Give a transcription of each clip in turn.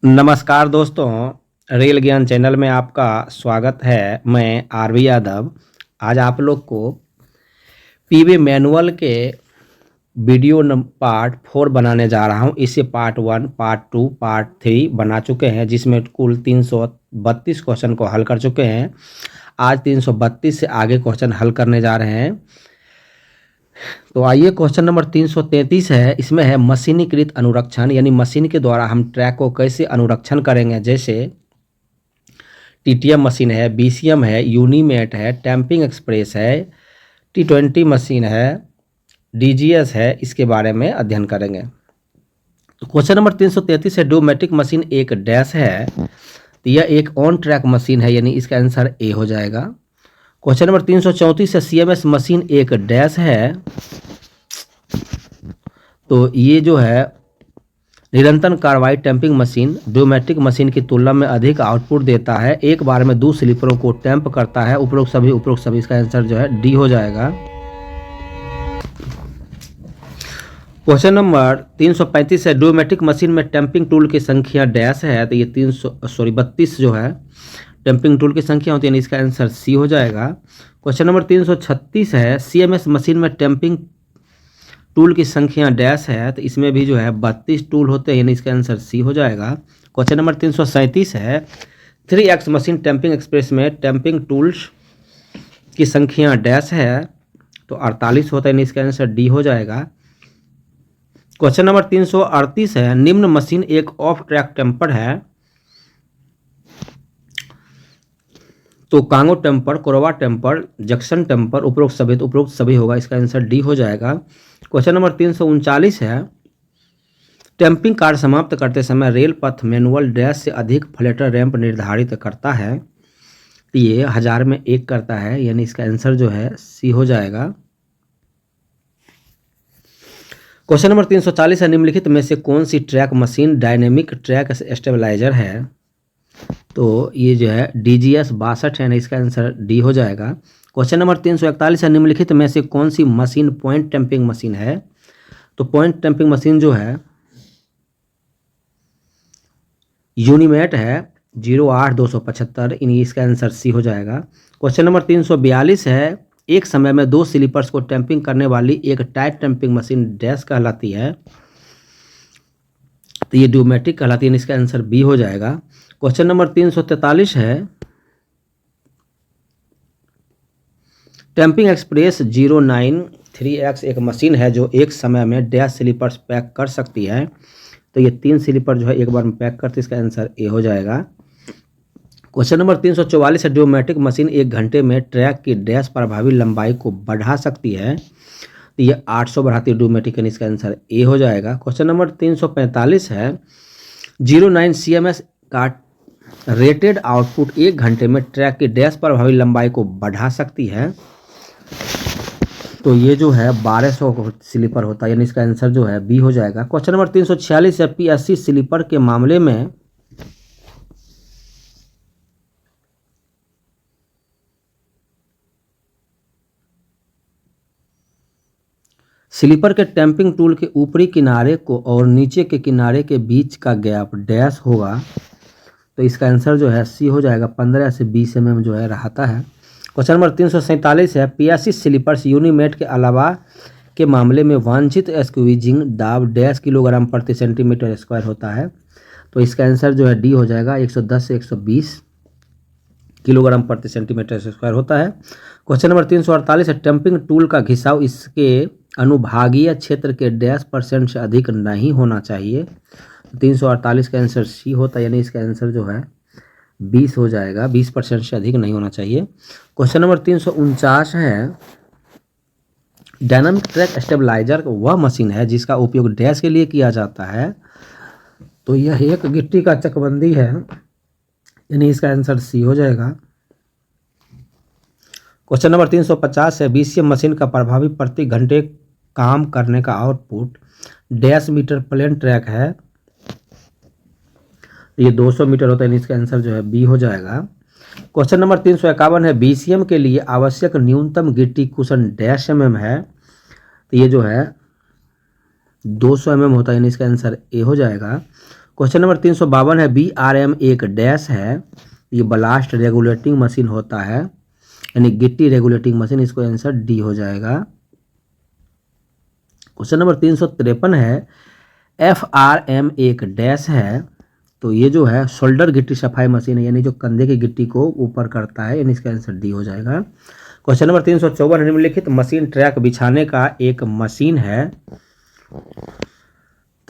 नमस्कार दोस्तों, रेल ज्ञान चैनल में आपका स्वागत है। मैं आरवी यादव आज आप लोग को पीवी मैनुअल के वीडियो पार्ट 4 बनाने जा रहा हूं। इससे पार्ट 1, पार्ट 2, पार्ट 3 बना चुके हैं, जिसमें कुल 332 क्वेश्चन को हल कर चुके हैं। आज 332 से आगे क्वेश्चन हल करने जा रहे हैं। तो आइए, क्वेश्चन नंबर 333 है। इसमें है मशीनीकृत अनुरक्षण, यानी मशीन के द्वारा हम ट्रैक को कैसे अनुरक्षण करेंगे। जैसे टीटीएम मशीन है, बीसीएम है, यूनीमेट है, टैंपिंग एक्सप्रेस है, T20 मशीन है, डीजीएस है। इसके बारे में अध्ययन करेंगे। तो क्वेश्चन नंबर 333 है, ड्यूमेटिक मशीन एक डैश है, तो यह एक ऑन ट्रैक मशीन है, यानी इसका आंसर ए हो जाएगा। क्वेश्चन नंबर 334 है, सीएमएस मशीन एक डैश है, तो ये जो है निरंतर कार्रवाई टैंपिंग मशीन ड्यूमेटिक मशीन की तुलना में अधिक आउटपुट देता है, एक बार में 2 स्लीपरों को टैंप करता है। उपरोक्त सभी इसका आंसर जो है डी हो जाएगा। क्वेश्चन नंबर 335 है, ड्यूमेटिक मशीन में टैंपिंग टूल की संख्या डैश है, तो ये 32 जो है टैंपिंग टूल की संख्या होती है, इसका आंसर सी हो जाएगा। क्वेश्चन नंबर 336 है, सीएमएस मशीन में टैंपिंग टूल की संख्या डैश है, तो इसमें भी जो है 32 टूल होते हैं, यानी इसका आंसर सी हो जाएगा। क्वेश्चन नंबर 337 है, 3X मशीन टैंपिंग एक्सप्रेस में टैंपिंग टूल्स की संख्या डैश है, तो 48 होता है, यानी इसका आंसर डी हो जाएगा। क्वेश्चन नंबर 338 है, निम्न मशीन एक ऑफ ट्रैक टेम्पर है, तो कांगो टेम्पर, कोरवा टेम्पर, जंक्शन टेम्पर, उपरोक्त सभी होगा, इसका आंसर डी हो जाएगा। क्वेश्चन नंबर 339 है, टैंपिंग कार्य समाप्त करते समय रेल पथ मैनुअल डैश से अधिक फ्लैटर रैंप निर्धारित करता है, तो ये 1000 में 1 करता है, यानी इसका आंसर जो है सी हो जाएगा। क्वेश्चन नंबर 340 है, निम्नलिखित में से कौन सी track machine dynamic track stabiliser है, तो ये जो है डीजीएस 62 है, इसका आंसर डी हो जाएगा। क्वेश्चन नंबर 341 है, निम्नलिखित में से कौन सी मशीन पॉइंट टैंपिंग मशीन है, तो पॉइंट टैंपिंग मशीन जो है यूनीमेट है 08275, इसका आंसर सी हो जाएगा। क्वेश्चन नंबर 342 है, एक समय में 2 स्लीपर्स को टैंपिंग करने वाली एक टाइट टैंपिंग मशीन डैश कहलाती है, तो ये ड्यूमेटिक कहलाती है, इसका आंसर बी हो जाएगा। क्वेश्चन नंबर 343 है, टैंपिंग एक्सप्रेस 093X एक मशीन है जो एक समय में डैश स्लीपर्स पैक कर सकती है, तो ये 3 स्लीपर जो है एक बार में पैक करती है, इसका आंसर ए हो जाएगा। क्वेश्चन नंबर 344 है, ड्यूमेटिक मशीन 1 घंटे में ट्रैक की डैश प्रभावी लंबाई को बढ़ा सकती है, तो ये 800 बढ़ाती है ड्यूमेटिक, इसका आंसर ए हो जाएगा। क्वेश्चन नंबर 345 है, 09 CMS का रेटेड आउटपुट 1 घंटे में ट्रैक की डैश प्रभावी लंबाई को बढ़ा सकती है, तो ये जो है 1200 स्लीपर होता है, यानी इसका आंसर जो है बी हो जाएगा। क्वेश्चन नंबर 346 है, P80 स्लीपर के मामले में स्लीपर के टैंपिंग टूल के ऊपरी किनारे को और नीचे के किनारे के बीच का गैप डैश होगा, तो इसका आंसर जो है सी हो जाएगा। 15 से 20 mm जो है रहता है। क्वेश्चन नंबर 347 है, 85 स्लीपर्स यूनीमेट के अलावा के मामले में वांछित स्क्वीजिंग दाब डैश किलोग्राम प्रति सेंटीमीटर स्क्वायर होता है, तो इसका आंसर जो है डी हो जाएगा। 110 से 120 किलोग्राम प्रति सेंटीमीटर स्क्वायर होता है। क्वेश्चन नंबर 348 है, टैंपिंग टूल का घिसाव इसके अनुभागीय क्षेत्र के डैश % से अधिक नहीं होना चाहिए, 348 का आंसर सी होता है, यानी इसका आंसर जो है 20 हो जाएगा। 20% से अधिक नहीं होना चाहिए। क्वेश्चन नंबर 349 है, डायनामिक ट्रैक स्टेबलाइजर वह मशीन है जिसका उपयोग डैश के लिए किया जाता है, तो यह एक गिट्टी का चकबंदी है, यानी इसका आंसर सी हो जाएगा। क्वेश्चन नंबर 350 है, बीसीएम मशीन का प्रभावी प्रति घंटे काम करने का output dash metre plane track है, ये 200 मीटर होता है, इसका आंसर जो है बी हो जाएगा। क्वेश्चन नंबर 351 है, बीसीएम के लिए आवश्यक न्यूनतम गिट्टी कुशन डैश mm है, तो ये जो है 200 mm होता है, इसका आंसर ए हो जाएगा। क्वेश्चन नंबर 352 है BRM एक डैश है, ये ब्लास्ट रेगुलेटिंग मशीन होता है, यानी गिट्टी रेगुलेटिंग मशीन, इसको आंसर डी हो जाएगा। क्वेश्चन नंबर 353 है FRM एक डैश है, तो ये जो है शोल्डर गिट्टी सफाई मशीन है, यानी जो कंधे की गिट्टी को ऊपर करता है, यानी इसका आंसर डी हो जाएगा। क्वेश्चन नंबर 354 निम्नलिखित मशीन ट्रैक बिछाने का एक मशीन है,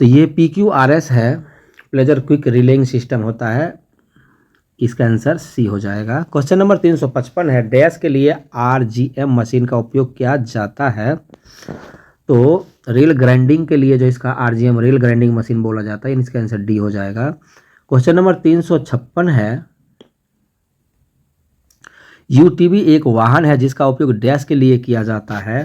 तो ये PQRS है, प्लेजर क्विक रिलेइंग सिस्टम होता है, इसका आंसर सी हो जाएगा। क्वेश्चन नंबर 355 है डैश के लिए RGM मशीन का उपयोग किया जाता है, तो रेल ग्राइंडिंग के लिए जो इसका RGM रेल ग्राइंडिंग मशीन बोला जाता है, इसका आंसर डी हो जाएगा। क्वेश्चन नंबर 356 है UTV एक वाहन है जिसका उपयोग डैश के लिए किया जाता है,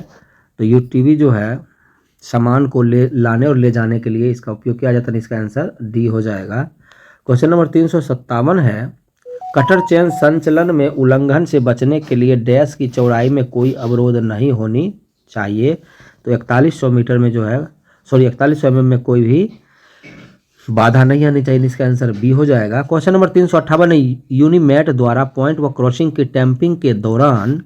तो UTV जो है सामान को लाने और ले जाने के लिए इसका उपयोग किया जाता है, इसका आंसर डी हो जाएगा। क्वेश्चन नंबर 357 है कटर चेन संचलन में उल्लंघन से बचने के लिए डैश की चौड़ाई में कोई अवरोध नहीं होनी चाहिए, तो 4100 मीटर में जो है 4100 mm में कोई भी बाधा नहीं आनी चाहिए, इसका आंसर बी हो जाएगा। क्वेश्चन नंबर 358 है यूनिमेट द्वारा पॉइंट व क्रॉसिंग की टैंपिंग के दौरान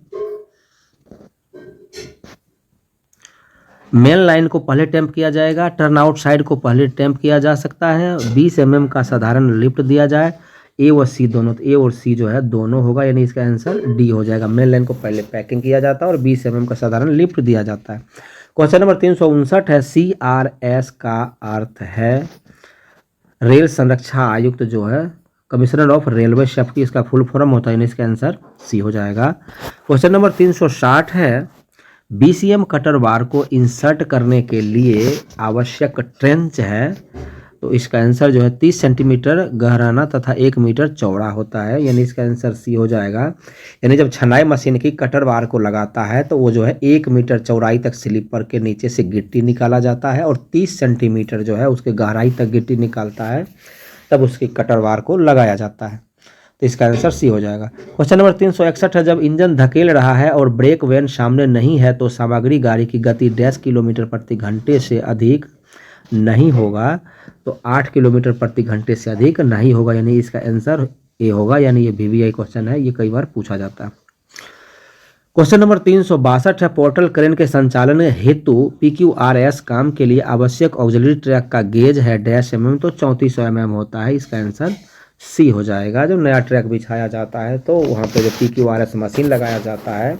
मेन लाइन को पहले टैंप किया जाएगा, टर्न आउट साइड को पहले टैंप किया जा सकता है, 20 mm का साधारण लिफ्ट दिया जाए, ए और सी दोनों, तो ए और सी जो है दोनों होगा, यानी इसका आंसर डी हो जाएगा। मेन लाइन को पहले पैकिंग किया जाता है और 20 mm का साधारण लिफ्ट दिया जाता है। क्वेश्चन नंबर 359 है CRS का अर्थ है रेल संरक्षा आयुक्त जो है कमिश्नर ऑफ रेलवे सेफ्टी, इसका फुल फॉर्म होता है, यानी इसका आंसर सी हो जाएगा। क्वेश्चन नंबर 360 है BCM कटर बार को इंसर्ट करने के लिए आवश्यक ट्रेंच है, तो इसका आंसर जो है 30 सेंटीमीटर गहराना तथा 1 मीटर चौड़ा होता है, यानी इसका आंसर सी हो जाएगा। यानी जब छनाई मशीन की कटर बार को लगाता है तो वो जो है 1 मीटर चौड़ाई तक स्लीपर के नीचे से गिट्टी निकाला जाता है और 30 सेंटीमीटर जो है उसके गहराई तक गिट्टी निकालता है, तब उसकी कटर बार को लगाया जाता है, तो इसका आंसर सी हो जाएगा। क्वेश्चन नंबर 361 है जब इंजन धकेल रहा है और ब्रेक वैन सामने नहीं है तो सामग्री गाड़ी की गति 10 किलोमीटर प्रति घंटे से अधिक नहीं होगा, तो 8 किलोमीटर प्रति घंटे से अधिक नहीं होगा, यानी इसका आंसर ए होगा, यानी ये VVI क्वेश्चन है, ये कई बार पूछा जाता है। क्वेश्चन नंबर 362 है पोर्टल क्रेन के संचालन हेतु PQRS काम के लिए आवश्यक ऑक्सिलरी ट्रैक का गेज है डैश mm, तो 3400 mm होता है, इसका आंसर सी हो जाएगा। जब नया ट्रैक बिछाया जाता है तो वहाँ पे जो PQRS मशीन लगाया जाता है,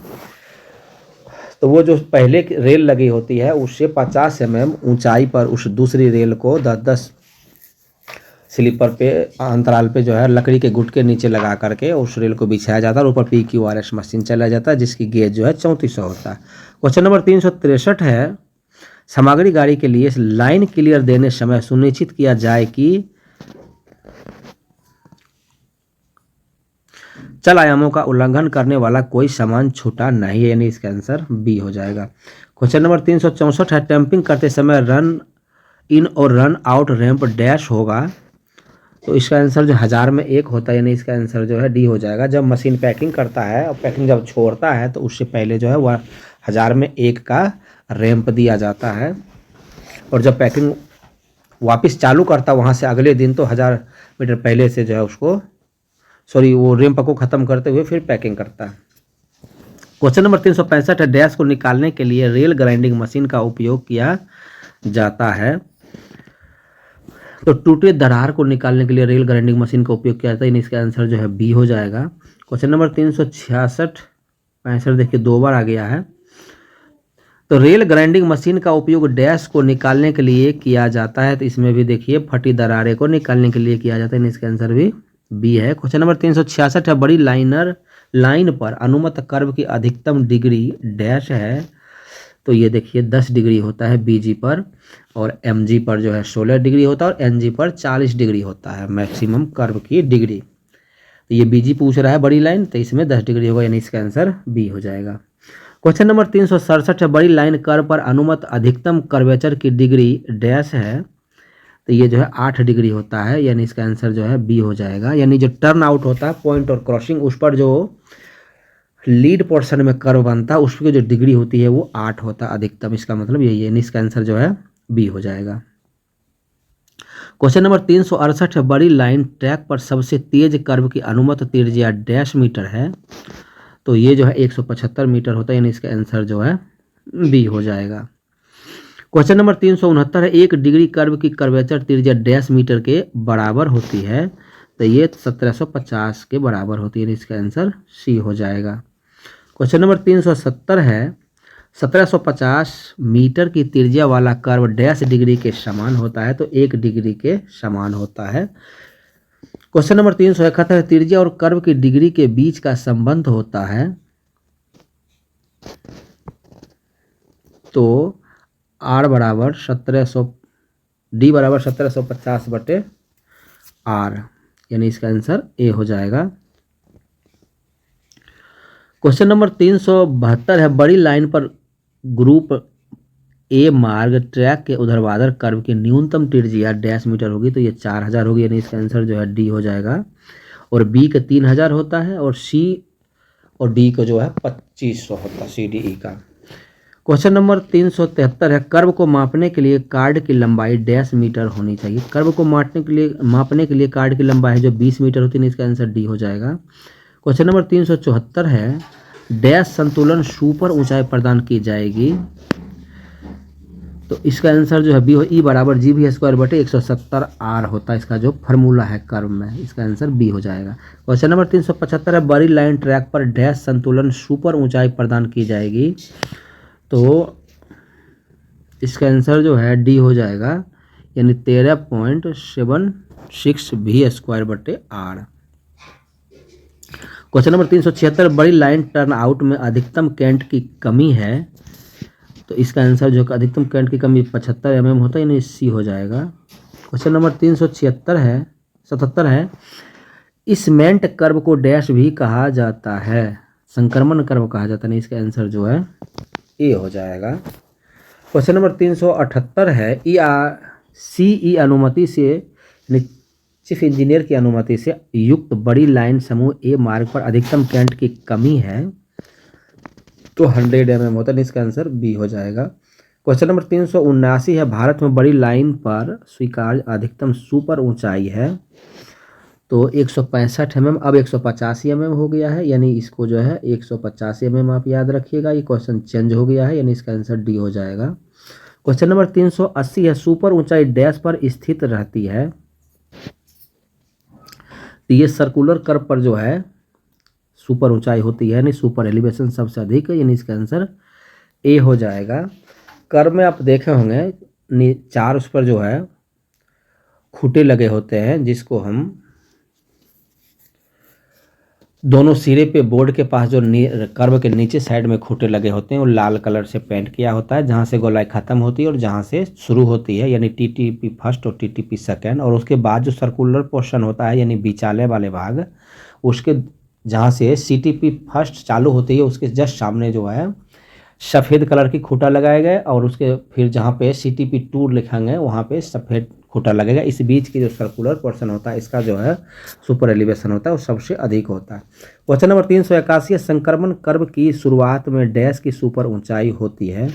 तो वो जो पहले रेल लगी होती है उससे 50 mm ऊंचाई पर उस दूसरी रेल को 10-10 स्लीपर पे अंतराल पे जो है लकड़ी के गुट के नीचे लगा करके उस रेल को बिछाया जाता है और ऊपर PQRS मशीन चलाया जाता है, जिसकी गेज जो है 3400 होता है। क्वेश्चन नंबर 363 है सामग्री गाड़ी के लिए लाइन क्लियर देने समय सुनिश्चित किया जाए कि चल आयामों का उल्लंघन करने वाला कोई सामान छूटा नहीं है, यानी इसका आंसर बी हो जाएगा। क्वेश्चन नंबर 364 है टैंपिंग करते समय रन इन और रन आउट रैंप डैश होगा, तो इसका आंसर जो 1000 में 1 होता है, यानी इसका आंसर जो है डी हो जाएगा। जब मशीन पैकिंग करता है और पैकिंग जब छोड़ता है तो उससे पहले जो है वह 1000 में 1 का रैंप दिया जाता है, और जब पैकिंग वापस चालू करता वहाँ से अगले दिन तो 1000 मीटर पहले से जो है उसको वो रैंप को ख़त्म करते हुए फिर पैकिंग करता है। क्वेश्चन नंबर 365 है डैश को निकालने के लिए रेल ग्राइंडिंग मशीन का उपयोग किया जाता है, तो टूटे दरार को निकालने के लिए रेल ग्राइंडिंग मशीन का उपयोग किया जाता है, इसका आंसर जो है बी हो जाएगा। क्वेश्चन नंबर 366 देखिए 2 बार आ गया है, तो रेल ग्राइंडिंग मशीन का उपयोग डैश को निकालने के लिए किया जाता है, तो इसमें भी देखिए फटी दरारें को निकालने के लिए किया जाता है, इसका आंसर भी बी है। क्वेश्चन नंबर 366 है बड़ी लाइन पर अनुमत कर्व की अधिकतम डिग्री डैश है, तो ये देखिए 10 डिग्री होता है BG पर, और MG पर जो है 16 डिग्री होता है, और NG पर 40 डिग्री होता है मैक्सिमम कर्व की डिग्री। तो ये BG पूछ रहा है बड़ी लाइन, तो इसमें 10 डिग्री होगा, यानी इसका आंसर बी हो जाएगा। क्वेश्चन नंबर 367 है बड़ी लाइन कर्व पर अनुमत अधिकतम कर्वेचर की डिग्री डैश है, तो ये जो है 8 डिग्री होता है, यानी इसका आंसर जो है बी हो जाएगा। यानी जो टर्न आउट होता है पॉइंट और क्रॉसिंग, उस पर जो लीड पोर्शन में कर्व बनता है उसकी जो डिग्री होती है वो 8 होता है अधिकतम, इसका मतलब यही है, यानी इसका आंसर जो है बी हो जाएगा। क्वेश्चन नंबर 368 है, बड़ी लाइन ट्रैक पर सबसे तेज कर्व की अनुमत त्रिज्या डैश मीटर है। तो ये जो है 175 मीटर होता है, यानी इसका आंसर जो है बी हो जाएगा। क्वेश्चन नंबर 369 है, 1 डिग्री कर्व की कर्वेचर त्रिज्या डैश मीटर के बराबर होती है। तो ये 1750 के बराबर होती है, इसका आंसर सी हो जाएगा। क्वेश्चन नंबर 370 है, 1750 मीटर की त्रिज्या वाला कर्व डैश डिग्री के समान होता है। तो 1 डिग्री के समान होता है। क्वेश्चन नंबर 371 है, त्रिज्या और कर्व की डिग्री के बीच का संबंध होता है। तो आर बराबर 1700 डी बराबर 1750 बटे आर, यानी इसका आंसर ए हो जाएगा। क्वेश्चन नंबर 372 है, बड़ी लाइन पर ग्रुप ए मार्ग ट्रैक के ऊर्ध्वाधर कर्व की न्यूनतम त्रिज्या डैश मीटर होगी। तो ये 4000 होगी, यानी इसका आंसर जो है डी हो जाएगा। और बी का 3000 होता है, और सी और डी को जो है 2500 होता है, सी डी ई का। क्वेश्चन नंबर 373 है, कर्व को मापने के लिए कार्ड की लंबाई डैश मीटर होनी चाहिए। कर्व को मापने के लिए कार्ड की लंबाई जो 20 मीटर होती है, इसका आंसर डी हो जाएगा। क्वेश्चन नंबर 374 है, डैश संतुलन सुपर ऊंचाई प्रदान की जाएगी। तो इसका आंसर जो है बी हो, ई बराबर जी भी स्क्वायर बटे 170 आर होता है, इसका जो फार्मूला है कर्व में, इसका आंसर बी हो जाएगा। क्वेश्चन नंबर 375 है, बड़ी लाइन ट्रैक पर डैश संतुलन सुपर ऊंचाई प्रदान की जाएगी। तो इसका आंसर जो है डी हो जाएगा, यानी 13.76 भी स्क्वायर बटे आर। क्वेश्चन नंबर 376, बड़ी लाइन टर्न आउट में अधिकतम कैंट की कमी है। तो इसका आंसर जो अधिकतम कैंट की कमी 75 mm होता है, यानी सी हो जाएगा। क्वेश्चन नंबर 377 है, इसमेंट कर्व को डैश भी कहा जाता है, संक्रमण कर्व कहा जाता है, इसका आंसर जो है ए हो जाएगा। क्वेश्चन नंबर 378 है, सीई अनुमति से चीफ इंजीनियर की अनुमति से युक्त बड़ी लाइन समूह ए मार्ग पर अधिकतम कैंट की कमी है। तो 100 mm होता है, इसका आंसर बी हो जाएगा। क्वेश्चन नंबर 379 है, भारत में बड़ी लाइन पर स्वीकार्य अधिकतम सुपर ऊंचाई है। तो 165 mm अब 185 mm हो गया है, यानी इसको जो है 185 mm आप याद रखिएगा। ये क्वेश्चन चेंज हो गया है, यानी इसका आंसर डी हो जाएगा। क्वेश्चन नंबर 380 है, सुपर ऊंचाई डैश पर स्थित रहती है। तो ये सर्कुलर कर्व पर जो है सुपर ऊंचाई होती है, यानी सुपर एलिवेशन सबसे अधिक है, यानी इसका आंसर ए हो जाएगा। कर्व में आप देखे होंगे 4 उस पर जो है खूंटे लगे होते हैं, जिसको हम दोनों सिरे पे बोर्ड के पास जो कर्व के नीचे साइड में खूंटे लगे होते हैं, वो लाल कलर से पेंट किया होता है, जहाँ से गोलाई खत्म होती है और जहाँ से शुरू होती है, यानी टीटीपी फर्स्ट और टीटीपी सेकंड। और उसके बाद जो सर्कुलर पोर्शन होता है, यानी बिचाले वाले भाग, उसके जहाँ से सीटीपी फर्स्ट चालू होती है, उसके जस्ट सामने जो है सफ़ेद कलर की खूंटा लगाए गए, और उसके फिर जहाँ पे सीटीपी 2 लिखेंगे वहाँ पे सफ़ेद खूंटा लगेगा। इस बीच की जो सर्कुलर पोर्शन होता है, इसका जो है सुपर एलिवेशन होता है, वो सबसे अधिक होता है। क्वेश्चन नंबर 381, संक्रमण कर्व की शुरुआत में डैश की सुपर ऊंचाई होती है।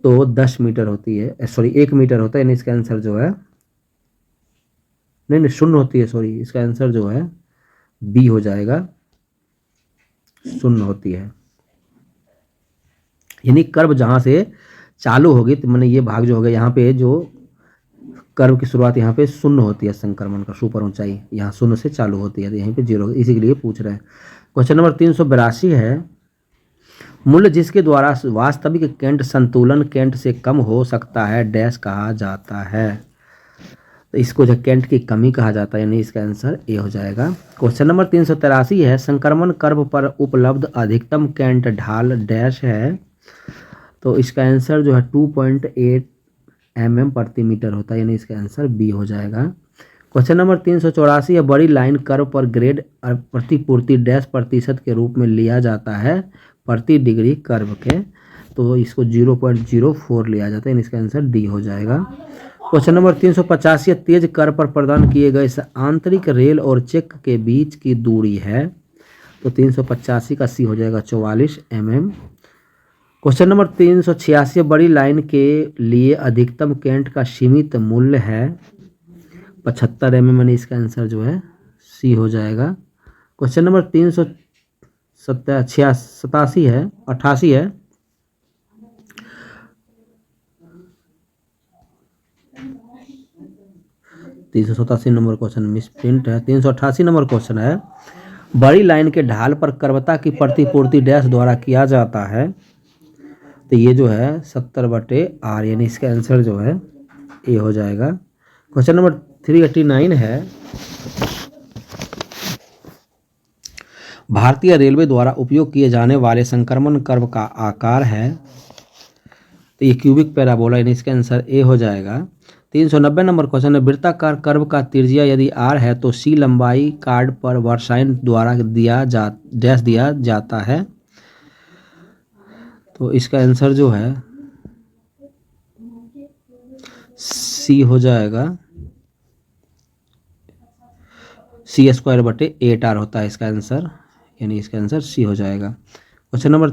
तो 10 मीटर होती है, सॉरी 1 मीटर होता है, यानी इसका आंसर जो है नहीं 0 होती है, सॉरी इसका आंसर जो है बी हो जाएगा, 0 होती है। यानी कर्व जहाँ से चालू होगी, तो मैंने ये भाग जो होगा यहाँ पे, जो कर्व की शुरुआत यहाँ पे 0 होती है, संक्रमण का सुपर ऊंचाई यहाँ 0 से चालू होती है, तो यहीं पे 0, इसी के लिए पूछ रहे हैं। क्वेश्चन नंबर 382 है, मूल्य जिसके द्वारा वास्तविक कैंट संतुलन कैंट से कम हो सकता है डैश कहा जाता है। तो इसको जो कैंट की कमी कहा जाता है, यानी इसका आंसर ए हो जाएगा। क्वेश्चन नंबर 383 है, संक्रमण कर्व पर उपलब्ध अधिकतम कैंट ढाल डैश है। तो इसका आंसर जो है 2.8 mm प्रति मीटर होता है, यानी इसका आंसर बी हो जाएगा। क्वेश्चन नंबर 384 है, बड़ी लाइन कर्व पर ग्रेड प्रतिपूर्ति डैश प्रतिशत के रूप में लिया जाता है प्रति डिग्री कर्व के। तो इसको 0.04 लिया जाता है, यानी इसका आंसर डी हो जाएगा। क्वेश्चन नंबर 385, तेज कर्व पर प्रदान किए गए आंतरिक रेल और चेक के बीच की दूरी है। तो 385 का सी हो जाएगा 44 mm। क्वेश्चन नंबर 386, बड़ी लाइन के लिए अधिकतम कैंट का सीमित मूल्य है। 75 mm, यानी इसका आंसर जो है सी हो जाएगा। क्वेश्चन नंबर 387 है 88 है। 387 नंबर क्वेश्चन मिस प्रिंट है। 388 नंबर क्वेश्चन है, बड़ी लाइन के ढाल पर कर्वता की प्रतिपूर्ति डैश द्वारा किया जाता है। तो ये जो है 70/r, यानी इसका आंसर जो है ए हो जाएगा। क्वेश्चन नंबर 389 है, भारतीय रेलवे द्वारा उपयोग किए जाने वाले संक्रमण कर्व का आकार है। तो ये क्यूबिक पैराबोला, यानी इसका आंसर ए हो जाएगा। 390 नंबर क्वेश्चन है, वृत्ताकार कर्व का त्रिज्या यदि r है तो c लंबाई कार्ड पर वर्साइन द्वारा डैश दिया जाता है। तो इसका आंसर जो है सी हो जाएगा, c²/8r होता है इसका आंसर, यानी इसका आंसर सी हो जाएगा। क्वेश्चन नंबर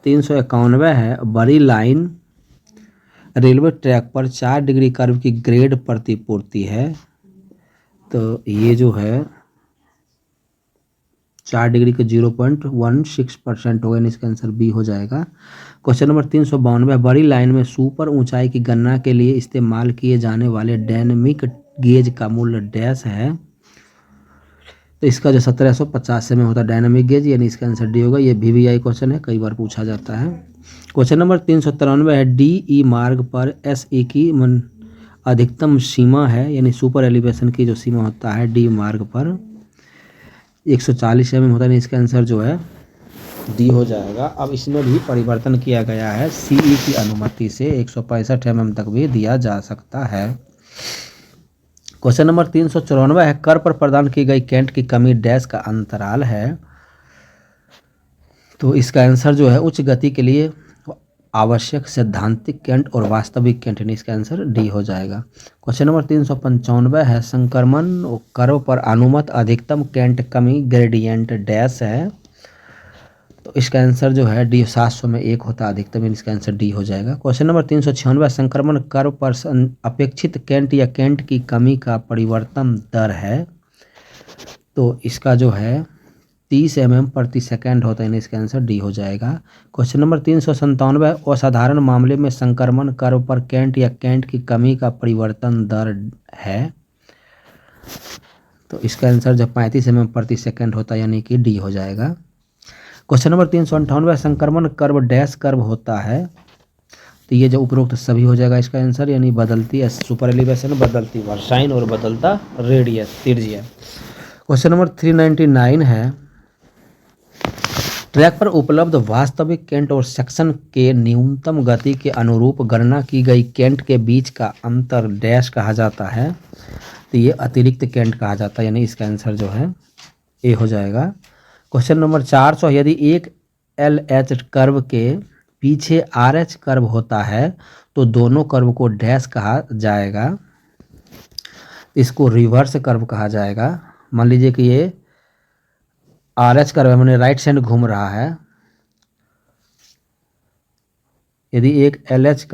391 है, बड़ी लाइन रेलवे ट्रैक पर 4 डिग्री कर्व की ग्रेड प्रतिपूर्ति है। तो ये जो है 4 डिग्री के 0.16% होगा, यानी इसका आंसर बी हो जाएगा। क्वेश्चन नंबर 392, बड़ी लाइन में सुपर ऊंचाई की गणना के लिए इस्तेमाल किए जाने वाले डायनेमिक गेज का मूल्य डैश है। तो इसका जो 1750 में होता है डायनामिक गेज, यानी इसका आंसर डी होगा। ये VVI क्वेश्चन है, कई बार पूछा जाता है। क्वेश्चन नंबर 393 है, DE मार्ग पर SE की अधिकतम सीमा है, यानी सुपर एलिवेशन की जो सीमा होता है डी मार्ग पर 140 mm होता है, इसका आंसर जो है डी हो जाएगा। अब इसमें भी परिवर्तन किया गया है, CE की अनुमति से 165 mm तक भी दिया जा सकता है। क्वेश्चन नंबर 394 है, कर पर प्रदान की गई केंट की कमी डैश का अंतराल है। तो इसका आंसर जो है उच्च गति के लिए आवश्यक सैद्धांतिक केंट और वास्तविक केंट, यानी इसका आंसर डी हो जाएगा। क्वेश्चन नंबर 395 है, संक्रमण कर्व पर अनुमत अधिकतम केंट कमी ग्रेडियंट डैश है। तो इसका आंसर जो है डी, 700 में 1 होता है अधिकतम, इसका आंसर डी हो जाएगा। क्वेश्चन नंबर 396, संक्रमण कर्व पर अपेक्षित केंट या केंट की कमी का परिवर्तन दर है। तो इसका जो है 30 mm प्रति सेकेंड होता है, इसका आंसर डी हो जाएगा। क्वेश्चन नंबर 397, असाधारण मामले में संक्रमण कर्व पर केंट या केंट की कमी का परिवर्तन दर है। तो इसका आंसर जो 35 mm प्रति सेकेंड होता है, यानी कि डी हो जाएगा। क्वेश्चन नंबर 398, संक्रमण कर्व डैश कर्व होता है। तो ये जो उपरोक्त सभी हो जाएगा इसका आंसर, यानी बदलती सुपर एलिवेशन, बदलती वर्साइन और बदलता रेडियस त्रिज्या। क्वेश्चन नंबर 399 है, ट्रैक पर उपलब्ध वास्तविक केंट और सेक्शन के न्यूनतम गति के अनुरूप गणना की गई केंट के बीच का अंतर डैश कहा जाता है। तो ये अतिरिक्त केंट कहा जाता है, यानी इसका आंसर जो है ए हो जाएगा। क्वेश्चन नंबर 400, यदि एक LH कर्व के पीछे RH कर्व होता है तो दोनों कर्व को डैश कहा जाएगा। इसको रिवर्स कर्व कहा जाएगा। मान लीजिए कि ये RH कर्व है, मैंने राइट साइड घूम रहा है। यदि एक LH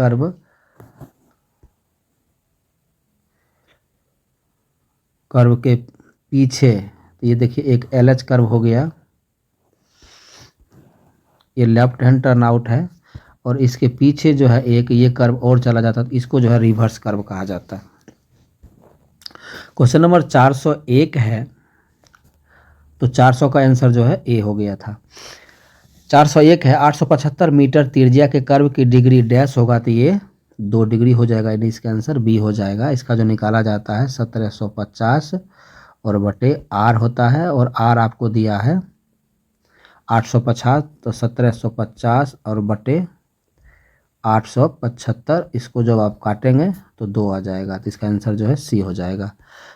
कर्व के पीछे, तो ये देखिए एक LH कर्व हो गया, ये लेफ्ट हैंड टर्न आउट है, और इसके पीछे जो है एक ये कर्व और चला जाता है, तो इसको जो है रिवर्स कर्व कहा जाता है। क्वेश्चन नंबर 401 है, तो 400 का आंसर जो है ए हो गया था। 401 है, 875 मीटर त्रिज्या के कर्व की डिग्री डैश होगा। तो ये 2 डिग्री हो जाएगा, यानी इसका आंसर बी हो जाएगा। इसका जो निकाला जाता है 1750 और बटे r होता है, और r आपको दिया है 850, तो 1750 और बटे 875, इसको जब आप काटेंगे तो 2 आ जाएगा। तो इसका आंसर जो है सी हो जाएगा।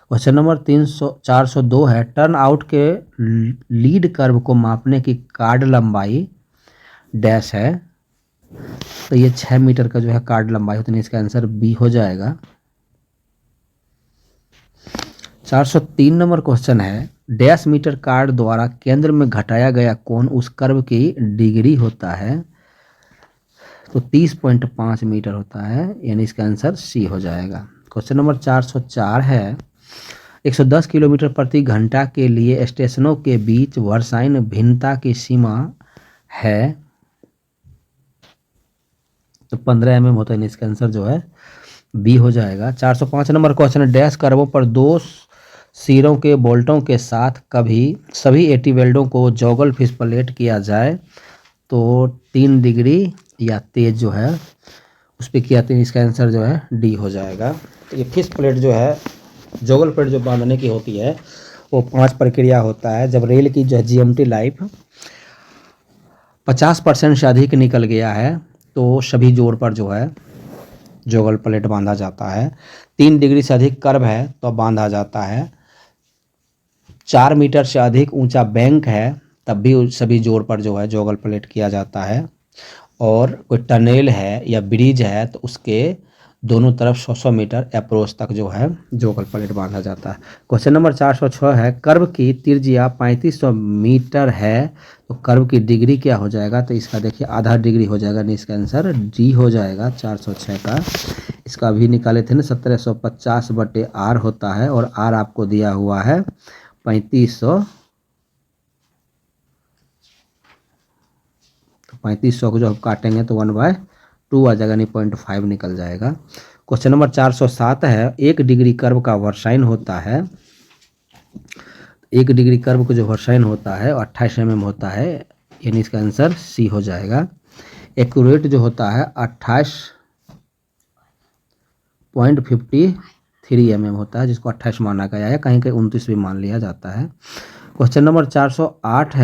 क्वेश्चन नंबर 402 है, टर्न आउट के लीड कर्व को मापने की कार्ड लंबाई डैश है। तो ये 6 मीटर का जो है कार्ड लंबाई होती है, इसका आंसर बी हो जाएगा। 403 नंबर क्वेश्चन है, डैश मीटर कार्ड द्वारा केंद्र में घटाया गया कोण उस कर्व की डिग्री होता है। तो 30.5 मीटर होता है, यानी इसका आंसर सी हो जाएगा। क्वेश्चन नंबर 404 है, 110 किलोमीटर प्रति घंटा के लिए स्टेशनों के बीच वर्षाइन भिन्नता की सीमा है। तो 15 mm होता है, इसका आंसर जो है बी हो जाएगा। 405 नंबर क्वेश्चन है, डैश कर्वों पर 2 सिरों के बोल्टों के साथ कभी सभी 80 वेल्डों को जॉगल फिश प्लेट किया जाए तो 3 डिग्री या तेज जो है उस पर किया, तो इसका आंसर जो है डी हो जाएगा। तो ये फिश प्लेट जो है, जॉगल प्लेट जो बांधने की होती है वो 5 प्रक्रिया होता है। जब रेल की जो है जीएमटी लाइफ 50% से अधिक निकल गया है तो सभी जोड़ पर जो है जॉगल प्लेट बांधा जाता है। 3 डिग्री से अधिक कर्व है तो बांधा जाता है। 4 मीटर से अधिक ऊंचा बैंक है तब भी सभी जोड़ पर जो है जॉगल प्लेट किया जाता है। और कोई टनल है या ब्रिज है तो उसके दोनों तरफ 100 मीटर अप्रोच तक जो है जॉगल प्लेट बांधा जाता है। क्वेश्चन नंबर 406 है, कर्व की त्रिज्या 3500 मीटर है तो कर्व की डिग्री क्या हो जाएगा? तो इसका देखिए आधा डिग्री हो जाएगा, नहीं इसका आंसर डी हो जाएगा 406 का। इसका भी निकाले थे ना, 1750/r होता है और r आपको दिया हुआ है 3500। 3500 को जो हम काटेंगे तो 1/2 आ जाएगा, नहीं 0.5 निकल जाएगा। क्वेश्चन नंबर 407 है, 1 डिग्री कर्व का वर्साइन होता है। 1 डिग्री कर्व को जो वर्साइन होता है 28 mm होता है, यानी इसका आंसर सी हो जाएगा। एक्यूरेट जो होता है 28.53 mm होता है, जिसको 28 माना गया है, कहीं कहीं 29 भी मान लिया जाता है। क्वेश्चन नंबर 408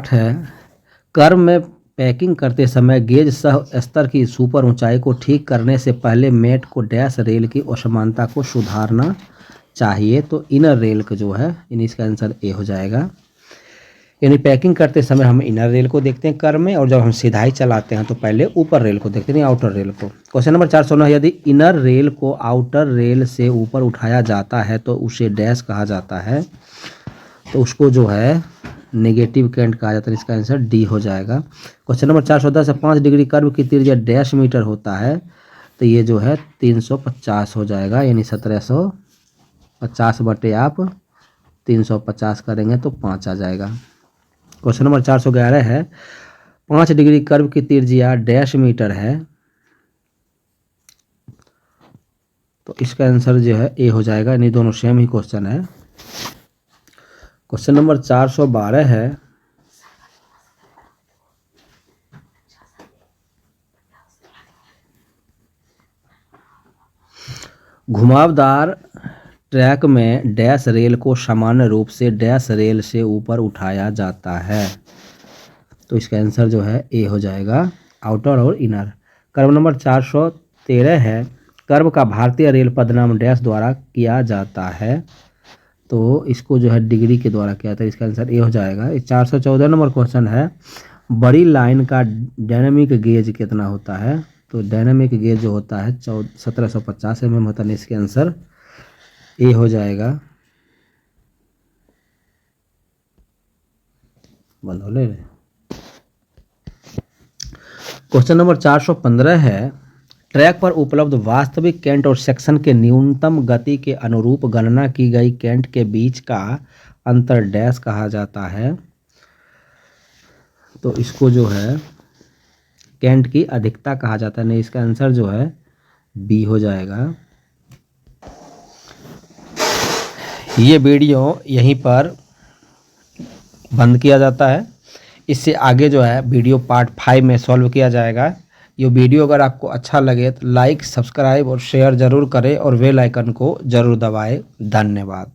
है, कर्व में पैकिंग करते समय गेज सह स्तर की सुपर ऊंचाई को ठीक करने से पहले मेट को डैश रेल की असमानता को सुधारना चाहिए। तो इनर रेल का जो है, इसका आंसर ए हो जाएगा। यानी पैकिंग करते समय हम इनर रेल को देखते हैं कर्व में, और जब हम सीधाई चलाते हैं तो पहले ऊपर रेल को देखते हैं, आउटर रेल को। क्वेश्चन नंबर 409, यदि इनर रेल को आउटर रेल से ऊपर उठाया जाता है तो उसे डैश कहा जाता है। तो उसको जो है नेगेटिव कैंट कहा जाता है, इसका आंसर डी हो जाएगा। क्वेश्चन नंबर 410 है, 5 डिग्री कर्व की त्रिज्या डैश मीटर होता है तो ये जो है 350 हो जाएगा, यानी 1750 आप 350 करेंगे तो 5 आ जाएगा। क्वेश्चन नंबर 411 है, 5 डिग्री कर्व की त्रिज्या डैश मीटर है तो इसका आंसर जो है ए हो जाएगा, यानी दोनों सेम ही क्वेश्चन है। क्वेश्चन नंबर 412 है, घुमावदार ट्रैक में डैश रेल को सामान्य रूप से डैश रेल से ऊपर उठाया जाता है। तो इसका आंसर जो है ए हो जाएगा, आउटर और इनर। कर्व नंबर 413 है, कर्व का भारतीय रेल पदनाम डैश द्वारा किया जाता है। तो इसको जो है डिग्री के द्वारा किया जाता है, इसका आंसर ए हो जाएगा। 414 नंबर क्वेश्चन है, बड़ी लाइन का डायनामिक गेज कितना होता है? तो डायनामिक गेज जो होता है 1750 mm होता है, इसके आंसर ए हो जाएगा। बंद हो ले। क्वेश्चन नंबर 415 है, ट्रैक पर उपलब्ध वास्तविक कैंट और सेक्शन के न्यूनतम गति के अनुरूप गणना की गई कैंट के बीच का अंतर डैश कहा जाता है। तो इसको जो है कैंट की अधिकता कहा जाता है, नहीं इसका आंसर जो है बी हो जाएगा। ये वीडियो यहीं पर बंद किया जाता है, इससे आगे जो है वीडियो पार्ट 5 में सॉल्व किया जाएगा। ये वीडियो अगर आपको अच्छा लगे तो लाइक, सब्सक्राइब और शेयर ज़रूर करें और बेल आइकन को ज़रूर दबाएं। धन्यवाद।